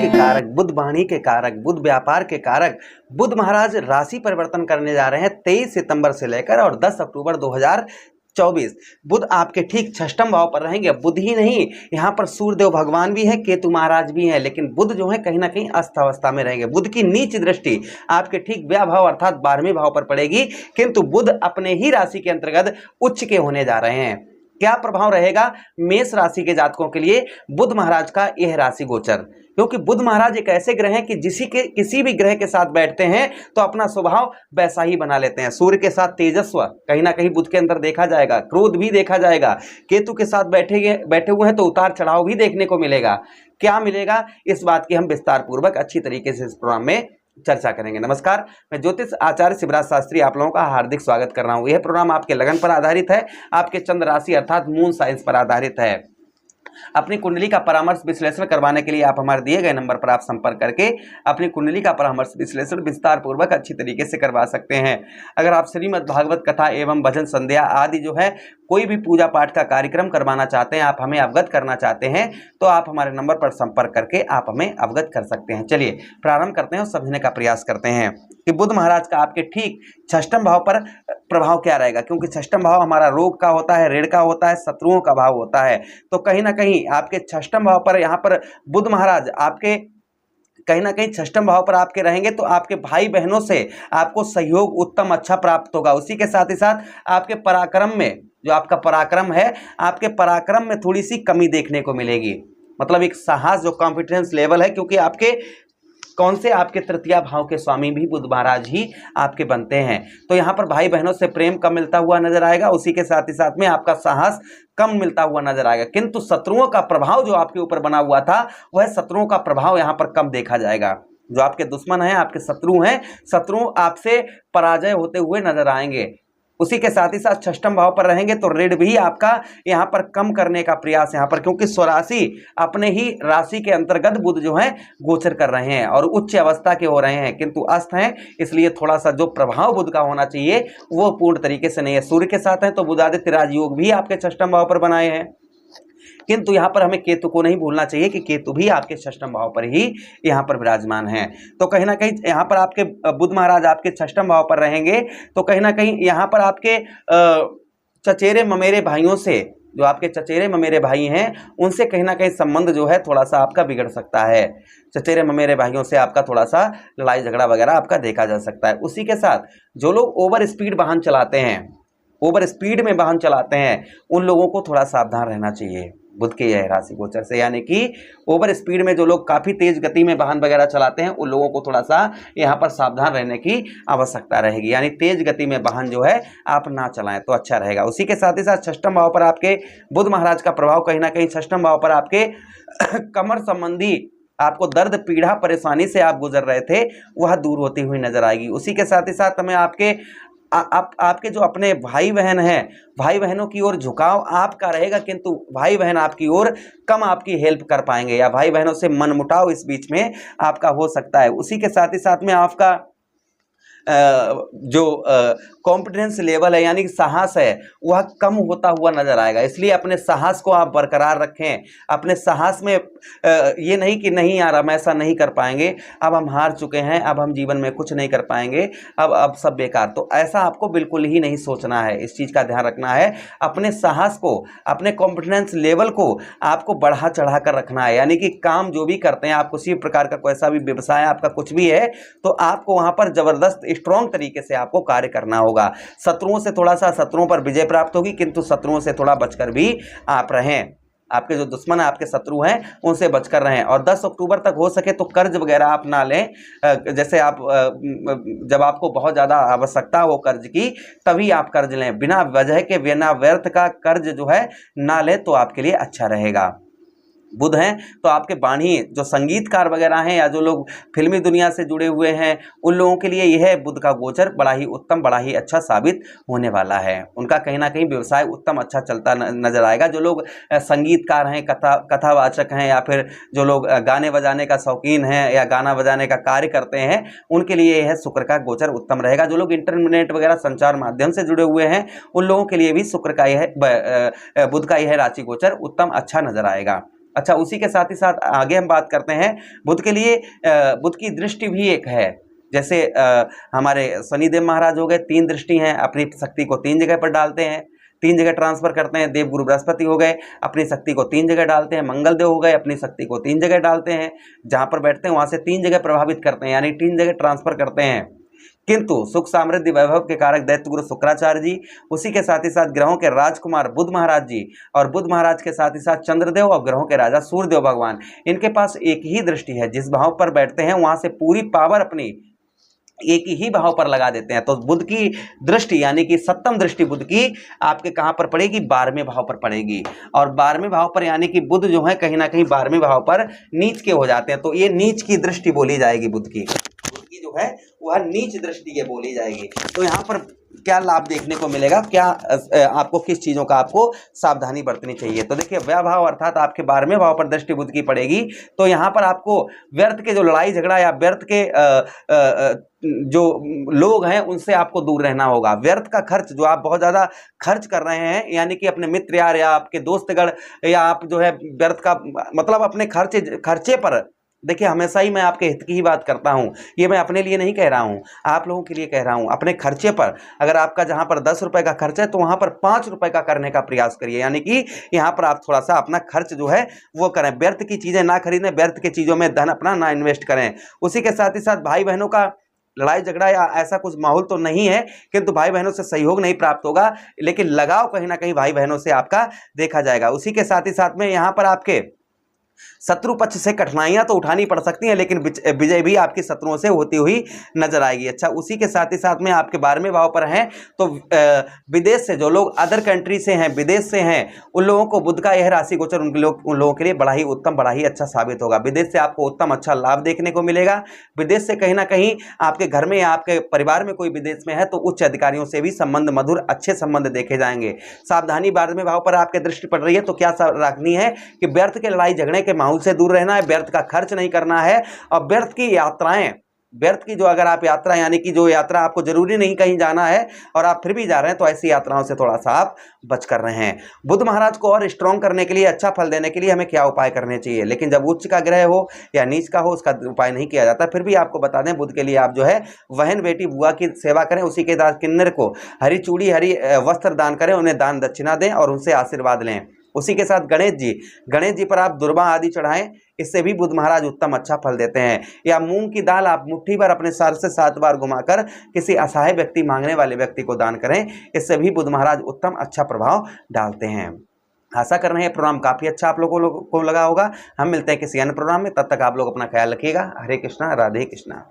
के कारक, बुध वाणी के कारक, बुध व्यापार के कारक बुध महाराज राशि परिवर्तन करने जा रहे हैं 23 सितंबर से लेकर और 10 अक्टूबर 2024। बुध आपके ठीक छठम भाव पर रहेंगे। बुध ही नहीं, यहाँ पर सूर्यदेव भगवान भी हैं, केतु महाराज भी हैं, लेकिन बुध जो है कहीं ना कहीं अस्त अवस्था में रहेंगे। बुध की नीच दृष्टि आपके ठीक व्यय भाव अर्थात 12वें भाव पर पड़ेगी, किंतु बुध अपने ही राशि के अंतर्गत उच्च के होने जा रहे हैं। क्या प्रभाव रहेगा मेष राशि के जातकों के लिए बुध महाराज का यह राशि गोचर? क्योंकि बुध महाराज एक ऐसे ग्रह हैं कि किसी भी ग्रह के साथ बैठते हैं तो अपना स्वभाव वैसा ही बना लेते हैं। सूर्य के साथ तेजस्व कहीं ना कहीं बुध के अंदर देखा जाएगा, क्रोध भी देखा जाएगा। केतु के साथ बैठे हुए हैं तो उतार चढ़ाव भी देखने को मिलेगा। क्या मिलेगा, इस बात की हम विस्तार पूर्वक अच्छी तरीके से इस प्रोग्राम में चर्चा करेंगे। नमस्कार, मैं ज्योतिष आचार्य शिवराज शास्त्री आप लोगों का हार्दिक स्वागत कर रहा हूं। यह प्रोग्राम आपके लगन पर आधारित है, आपके चंद्र राशि अर्थात मून साइंस पर आधारित है। अपनी कुंडली का परामर्श विश्लेषण करवाने के लिए आप हमारे दिए गए नंबर पर आप संपर्क करके अपनी कुंडली का परामर्श विश्लेषण विस्तार पूर्वक अच्छी तरीके से करवा सकते हैं। अगर आप श्रीमद् भागवत कथा एवं भजन संध्या आदि जो है कोई भी पूजा पाठ का कार्यक्रम करवाना चाहते हैं, आप हमें अवगत करना चाहते हैं, तो आप हमारे नंबर पर संपर्क करके आप हमें अवगत कर सकते हैं। चलिए प्रारंभ करते हैं और समझने का प्रयास करते हैं कि बुध महाराज का आपके ठीक छठम भाव पर प्रभाव क्या रहेगा। क्योंकि छठम भाव हमारा रोग का होता है, ऋण का होता है, शत्रुओं का भाव होता है। तो कहीं ना कहीं आपके छठम भाव पर यहाँ पर बुध महाराज आपके कहीं ना कहीं छठम भाव पर आपके रहेंगे तो आपके भाई बहनों से आपको सहयोग उत्तम अच्छा प्राप्त होगा। उसी के साथ ही साथ आपके पराक्रम में, जो आपका पराक्रम है, आपके पराक्रम में थोड़ी सी कमी देखने को मिलेगी। मतलब एक साहस, जो कॉन्फिडेंस लेवल है, क्योंकि आपके कौन से आपके तृतीय भाव के स्वामी भी बुध महाराज ही आपके बनते हैं। तो यहाँ पर भाई बहनों से प्रेम कम मिलता हुआ नजर आएगा। उसी के साथ ही साथ में आपका साहस कम मिलता हुआ नजर आएगा। किंतु शत्रुओं का प्रभाव जो आपके ऊपर बना हुआ था, वह शत्रुओं का प्रभाव यहाँ पर कम देखा जाएगा। जो आपके दुश्मन हैं, आपके शत्रु हैं, शत्रु आपसे पराजय होते हुए नजर आएंगे। उसी के साथ ही साथ छठम भाव पर रहेंगे तो ऋण भी आपका यहाँ पर कम करने का प्रयास यहाँ पर, क्योंकि स्वराशि अपने ही राशि के अंतर्गत बुध जो है गोचर कर रहे हैं और उच्च अवस्था के हो रहे हैं, किंतु अस्त हैं, इसलिए थोड़ा सा जो प्रभाव बुध का होना चाहिए वो पूर्ण तरीके से नहीं है। सूर्य के साथ है तो बुधादित्य राजयोग भी आपके छठम भाव पर बनाए हैं, किंतु यहाँ पर हमें केतु को नहीं भूलना चाहिए कि केतु भी आपके छठम भाव पर ही यहाँ पर विराजमान है। तो कहीं ना कहीं यहाँ पर आपके बुध महाराज आपके छठम भाव पर रहेंगे तो कहीं ना कहीं यहाँ पर आपके चचेरे ममेरे भाइयों से, जो आपके चचेरे ममेरे भाई हैं, उनसे कहीं ना कहीं संबंध जो है थोड़ा सा आपका बिगड़ सकता है। चचेरे ममेरे भाइयों से आपका थोड़ा सा लड़ाई झगड़ा वगैरह आपका देखा जा सकता है। उसी के साथ जो लोग ओवर स्पीड वाहन चलाते हैं, ओवर स्पीड में वाहन चलाते हैं, उन लोगों को थोड़ा सावधान रहना चाहिए बुध के यह राशि गोचर से। यानी कि ओवर स्पीड में जो लोग काफ़ी तेज गति में वाहन वगैरह चलाते हैं, उन लोगों को थोड़ा सा यहाँ पर सावधान रहने की आवश्यकता रहेगी। यानी तेज गति में वाहन जो है आप ना चलाएं तो अच्छा रहेगा। उसी के साथ ही साथ छठम भाव पर आपके बुध महाराज का प्रभाव कहीं ना कहीं छठम भाव पर आपके कमर संबंधी आपको दर्द पीड़ा परेशानी से आप गुजर रहे थे, वह दूर होती हुई नजर आएगी। उसी के साथ ही साथ हमें आपके जो अपने भाई बहन हैं, भाई बहनों की ओर झुकाव आपका रहेगा, किंतु भाई बहन आपकी ओर कम आपकी हेल्प कर पाएंगे या भाई बहनों से मनमुटाव इस बीच में आपका हो सकता है। उसी के साथ ही साथ में आपका जो कॉन्फिडेंस लेवल है, यानी कि साहस है, वह कम होता हुआ नजर आएगा। इसलिए अपने साहस को आप बरकरार रखें। अपने साहस में ये नहीं कि नहीं यार हम ऐसा नहीं कर पाएंगे, अब हम हार चुके हैं, अब हम जीवन में कुछ नहीं कर पाएंगे, अब सब बेकार। तो ऐसा आपको बिल्कुल ही नहीं सोचना है। इस चीज़ का ध्यान रखना है। अपने साहस को, अपने कॉन्फिडेंस लेवल को आपको बढ़ा चढ़ा कर रखना है। यानी कि काम जो भी करते हैं आप, किसी प्रकार का कोई सा भी व्यवसाय आपका कुछ भी है, तो आपको वहाँ पर जबरदस्त स्ट्रॉन्ग तरीके से आपको कार्य करना होगा। शत्रुओं से थोड़ा सा, शत्रुओं पर विजय प्राप्त होगी, किंतु शत्रुओं से थोड़ा बचकर भी आप रहें। आपके जो दुश्मन है, आपके शत्रु हैं, उनसे बचकर रहें। और 10 अक्टूबर तक हो सके तो कर्ज वगैरह आप ना लें। जैसे आप जब आपको बहुत ज़्यादा आवश्यकता हो कर्ज की, तभी आप कर्ज लें। बिना वजह के, बिना व्यर्थ का कर्ज जो है ना लें तो आपके लिए अच्छा रहेगा। बुध हैं तो आपके वाणी, जो संगीतकार वगैरह हैं या जो लोग फिल्मी दुनिया से जुड़े हुए हैं, उन लोगों के लिए यह बुध का गोचर बड़ा ही उत्तम, बड़ा ही अच्छा साबित होने वाला है। उनका कहीं ना कहीं व्यवसाय उत्तम अच्छा चलता नजर आएगा। जो लोग संगीतकार हैं, कथावाचक हैं, या फिर जो लोग गाने बजाने का शौकीन हैं या गाना बजाने का कार्य करते हैं, उनके लिए यह शुक्र का गोचर उत्तम रहेगा। जो लोग इंटरनेट वगैरह संचार माध्यम से जुड़े हुए हैं, उन लोगों के लिए भी शुक्र का यह बुध का यह राशि गोचर उत्तम अच्छा नजर आएगा। अच्छा, उसी के साथ ही साथ आगे हम बात करते हैं बुध के लिए। बुध की दृष्टि भी एक है, जैसे हमारे शनिदेव महाराज हो गए, 3 दृष्टि हैं, अपनी शक्ति को 3 जगह पर डालते हैं, 3 जगह ट्रांसफर करते हैं। देव गुरु बृहस्पति हो गए, अपनी शक्ति को 3 जगह डालते हैं। मंगल देव हो गए, अपनी शक्ति को 3 जगह डालते हैं, जहां पर बैठते हैं वहां से 3 जगह प्रभावित करते हैं, यानी 3 जगह ट्रांसफर करते हैं। किंतु सुख समृद्धि वैभव के कारक दैत्य गुरु शुक्राचार्य जी, उसी के साथ ही साथ ग्रहों के राजकुमार बुध महाराज जी, और बुध महाराज के साथ ही साथ चंद्रदेव और ग्रहों के राजा सूर्यदेव भगवान, इनके पास एक ही दृष्टि है। जिस भाव पर बैठते हैं वहां से पूरी पावर अपनी एक ही भाव पर लगा देते हैं। तो बुध की दृष्टि यानी कि सप्तम दृष्टि बुध की आपके कहां पर पड़ेगी? 12वें भाव पर पड़ेगी। और 12वें भाव पर यानी कि बुध जो है कहीं ना कहीं 12वें भाव पर नीच के हो जाते हैं, तो ये नीच की दृष्टि बोली जाएगी। बुध की जो है वह नीच दृष्टि ये बोली जाएगी। तो यहाँ पर क्या लाभ देखने को मिलेगा, क्या आपको किस चीजों का आपको सावधानी बरतनी चाहिए? तो देखिए, व्यभाव अर्थात आपके 12वें भाव पर दृष्टि बुध की पड़ेगी, तो यहाँ पर आपको व्यर्थ के जो लड़ाई झगड़ा या व्यर्थ के जो लोग हैं उनसे आपको दूर रहना होगा। व्यर्थ का खर्च जो आप बहुत ज्यादा खर्च कर रहे हैं, यानी कि अपने मित्र यार या आपके दोस्तगण या आप जो है व्यर्थ का मतलब अपने खर्चे पर, देखिए हमेशा ही मैं आपके हित की ही बात करता हूं, ये मैं अपने लिए नहीं कह रहा हूं, आप लोगों के लिए कह रहा हूं। अपने खर्चे पर, अगर आपका जहां पर 10 रुपए का खर्च है तो वहां पर 5 रुपए का करने का प्रयास करिए, यानी कि यहां पर आप थोड़ा सा अपना खर्च जो है वो करें। व्यर्थ की चीजें ना खरीदें, व्यर्थ की चीजों में धन अपना ना इन्वेस्ट करें। उसी के साथ ही साथ भाई बहनों का लड़ाई झगड़ा या ऐसा कुछ माहौल तो नहीं है, किंतु भाई बहनों से सहयोग नहीं प्राप्त होगा, लेकिन लगाव कहीं ना कहीं भाई बहनों से आपका देखा जाएगा। उसी के साथ ही साथ में यहाँ पर आपके शत्रु पक्ष से कठिनाइयां तो उठानी पड़ सकती हैं, लेकिन विजय भी आपकी शत्रुओं से होती हुई नजर आएगी। अच्छा, उसी के साथ ही साथ में आपके 12वें भाव पर हैं, तो विदेश से जो लोग अदर कंट्री से हैं, विदेश से हैं, उन लोगों को बुध का यह राशि गोचर उन लोगों के लिए बड़ा ही उत्तम, बड़ा ही अच्छा साबित होगा। विदेश से आपको उत्तम अच्छा लाभ देखने को मिलेगा। विदेश से कहीं ना कहीं आपके घर में या आपके परिवार में कोई विदेश में है तो उच्च अधिकारियों से भी संबंध, मधुर अच्छे संबंध देखे जाएंगे। सावधानी 12वें भाव पर आपके दृष्टि पड़ रही है, तो क्या रखनी है कि व्यर्थ के लड़ाई झगड़े के माहौल से दूर रहना है, व्यर्थ का खर्च नहीं करना है, और व्यर्थ की यात्राएं, व्यर्थ की जो अगर आप यात्रा यानी कि जो यात्रा आपको जरूरी नहीं कहीं जाना है और आप फिर भी जा रहे हैं, तो ऐसी यात्राओं से थोड़ा सा आप बच कर रहे हैं। बुध महाराज को और स्ट्रॉन्ग करने के लिए, अच्छा फल देने के लिए हमें क्या उपाय करने चाहिए? लेकिन जब उच्च का ग्रह हो या नीच का हो उसका उपाय नहीं किया जाता। फिर भी आपको बता दें, बुध के लिए आप जो है बहन बेटी बुआ की सेवा करें, उसी के साथ किन्नर को हरी चूड़ी हरी वस्त्र दान करें, उन्हें दान दक्षिणा दें और उनसे आशीर्वाद लें। उसी के साथ गणेश जी पर आप दुर्वा आदि चढ़ाएं, इससे भी बुध महाराज उत्तम अच्छा फल देते हैं। या मूंग की दाल आप मुट्ठी भर अपने सर से 7 बार घुमाकर किसी असहाय व्यक्ति, मांगने वाले व्यक्ति को दान करें, इससे भी बुध महाराज उत्तम अच्छा प्रभाव डालते हैं। आशा कर रहे हैं प्रोग्राम काफी अच्छा आप लोगों को लगा होगा। हम मिलते हैं किसी अन्य प्रोग्राम में, तब तक आप लोग अपना ख्याल रखिएगा। हरे कृष्णा, राधे कृष्णा।